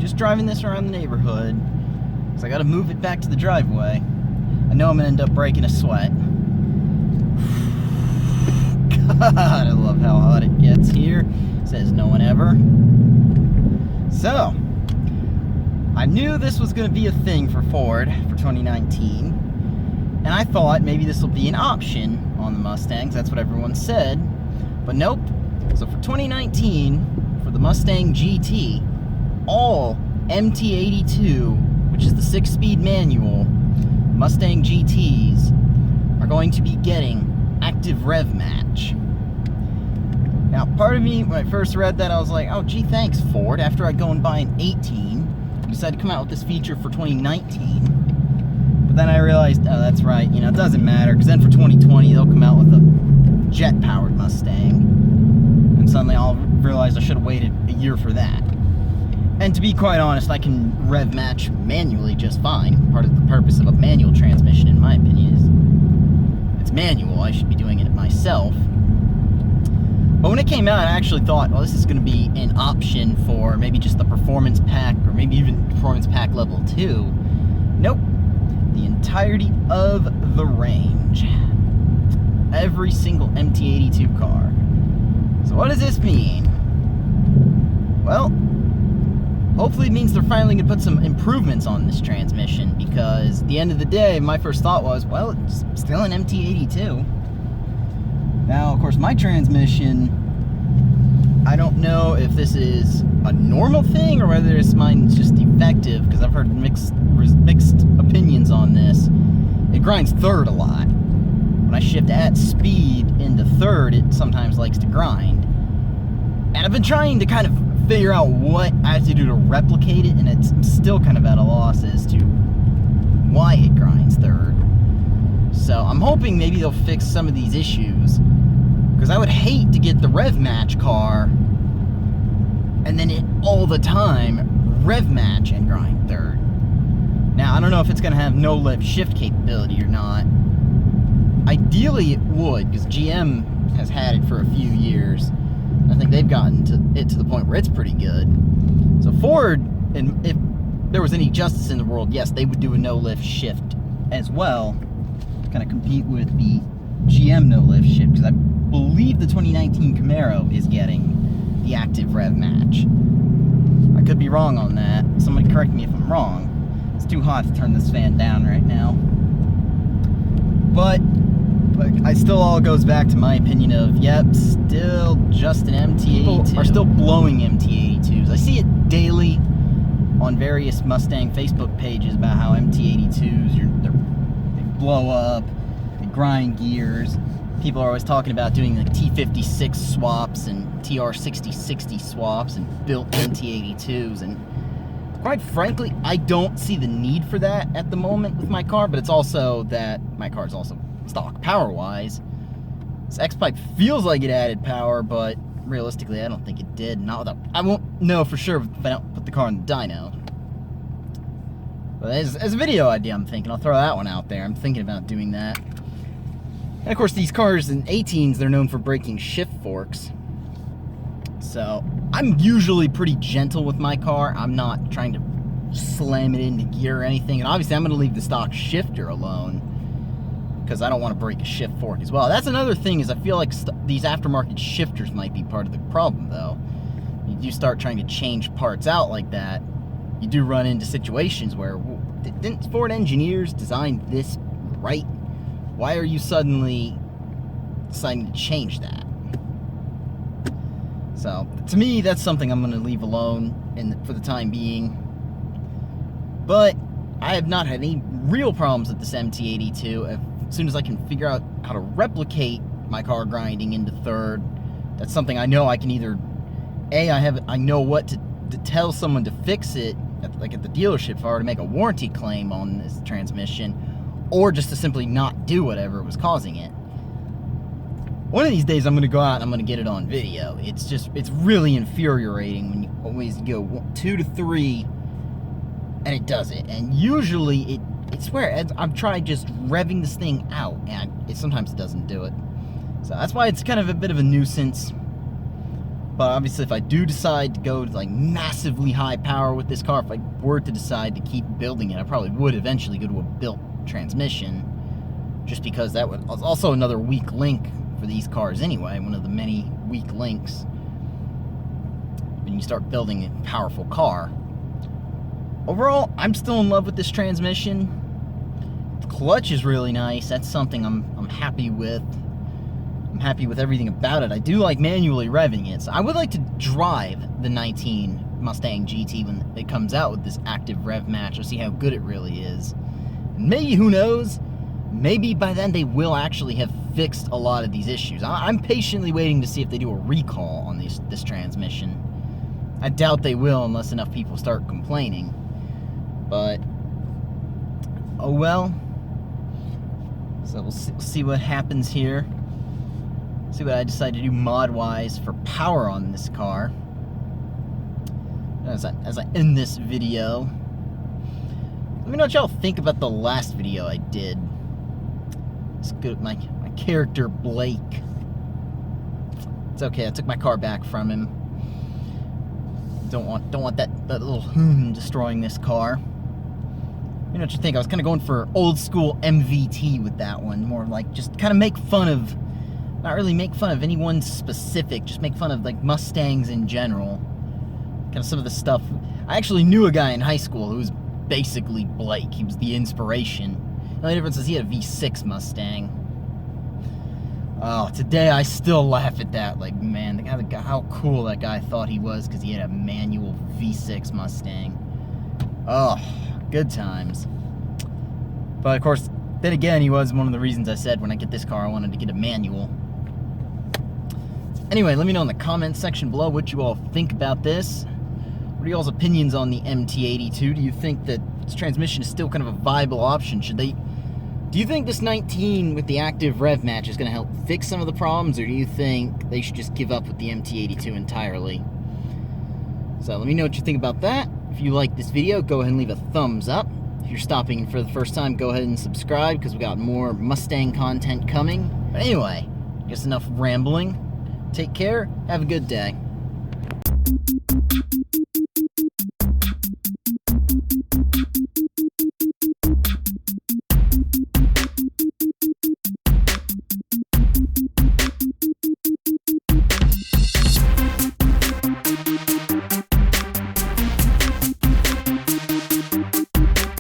just driving this around the neighborhood, because I got to move it back to the driveway. I know I'm going to end up breaking a sweat. God, I love how hot it gets here. Says no one ever. So, I knew this was going to be a thing for Ford for 2019, and I thought maybe this will be an option on the Mustangs. That's what everyone said, but nope. So for 2019, for the Mustang GT, all MT82, which is the 6-speed manual Mustang GTs, are going to be getting Active Rev Match. Now, part of me, when I first read that, I was like, oh, gee, thanks, Ford. After I go and buy an 18, you decided to come out with this feature for 2019. But then I realized, oh, that's right, you know, it doesn't matter, because then for 2020, they'll come out with a jet-powered Mustang. And suddenly I'll realize I should have waited a year for that. And to be quite honest, I can rev match manually just fine. Part of the purpose of a manual transmission, in my opinion, is it's manual. I should be doing it myself. But when it came out, I actually thought, well, this is going to be an option for maybe just the Performance Pack, or maybe even Performance Pack Level 2. Nope. The entirety of the range. Every single MT82 car. So what does this mean? Well, hopefully it means they're finally going to put some improvements on this transmission, because at the end of the day, my first thought was, well, it's still an MT82. Now, of course, my transmission, I don't know if this is a normal thing or whether mine's just defective, because I've heard mixed opinions on this. It grinds third a lot. When I shift at speed into third, it sometimes likes to grind. And I've been trying to kind of figure out what I have to do to replicate it, and it's still kind of at a loss as to why it grinds third. So I'm hoping maybe they'll fix some of these issues, because I would hate to get the rev match car and then it all the time rev match and grind third. Now, I don't know if it's going to have no lift shift capability or not. Ideally it would, because GM has had it for a few years. I think they've gotten to the point where it's pretty good. So Ford, and if there was any justice in the world, yes, they would do a no lift shift as well, to kind of compete with the GM no lift shift, because I believe the 2019 Camaro is getting the Active Rev Match. I could be wrong on that. Somebody correct me if I'm wrong. It's too hot to turn this fan down right now. But I still all goes back to my opinion of, yep, still just an MT82. People are still blowing MT82s. I see it daily on various Mustang Facebook pages about how MT82s, they blow up, they grind gears. People are always talking about doing like T56 swaps and TR6060 swaps and built MT82s, and quite frankly, I don't see the need for that at the moment with my car, but it's also that my car is also stock power-wise. This X-Pipe feels like it added power, but realistically, I don't think it did. Not without, I won't know for sure if I don't put the car in the dyno. But as a video idea, I'm thinking, I'll throw that one out there. I'm thinking about doing that. And of course, these cars in 18s, they're known for breaking shift forks. So I'm usually pretty gentle with my car. I'm not trying to slam it into gear or anything. And obviously, I'm going to leave the stock shifter alone, because I don't want to break a shift fork as well. That's another thing, is I feel like these aftermarket shifters might be part of the problem, though. You do start trying to change parts out like that, you do run into situations where, didn't Ford engineers design this right? Why are you suddenly deciding to change that? So, to me, that's something I'm going to leave alone for the time being. But I have not had any real problems with this MT82. As soon as I can figure out how to replicate my car grinding into third, that's something I know I can either, I know what to tell someone to fix it, like at the dealership, if I were to make a warranty claim on this transmission, or just to simply not do whatever was causing it. One of these days I'm going to go out and I'm going to get it on video. It's really infuriating when you always go 2 to 3 and it does it. And usually I swear, I've tried just revving this thing out, and sometimes it doesn't do it. So that's why it's kind of a bit of a nuisance. But obviously if I do decide to go to like massively high power with this car, if I were to decide to keep building it, I probably would eventually go to a built transmission, just because that was also another weak link for these cars anyway, one of the many weak links when you start building a powerful car. Overall, I'm still in love with this transmission. The clutch is really nice. That's something I'm happy with. I'm happy with everything about it. I do like manually revving it. So I would like to drive the 19 Mustang GT when it comes out with this active rev match. I'll see how good it really is. And maybe, who knows, maybe by then they will actually have fixed a lot of these issues. I'm patiently waiting to see if they do a recall on this transmission. I doubt they will unless enough people start complaining. But, oh well. So we'll see what happens here. See what I decide to do mod-wise for power on this car. As I end this video. Let me know what y'all think about the last video I did. It's good. My character Blake. It's okay. I took my car back from him. Don't want that little hoon destroying this car. You know what you think? I was kind of going for old school MVT with that one. More like just kind of make fun of, not really make fun of anyone specific, just make fun of like Mustangs in general. Kind of some of the stuff. I actually knew a guy in high school who was basically Blake. He was the inspiration. The only difference is he had a V6 Mustang. Oh, today I still laugh at that. Like, man, the guy, how cool that guy thought he was because he had a manual V6 Mustang. Oh, good times. But of course, then again, he was one of the reasons I said when I get this car, I wanted to get a manual. Anyway, let me know in the comments section below what you all think about this. What are y'all's opinions on the MT82? Do you think that this transmission is still kind of a viable option? Do you think this 19 with the active rev match is going to help fix some of the problems, or do you think they should just give up with the MT82 entirely? So let me know what you think about that. If you like this video, go ahead and leave a thumbs up. If you're stopping in for the first time, go ahead and subscribe because we got more Mustang content coming. But anyway, I guess enough rambling. Take care. Have a good day.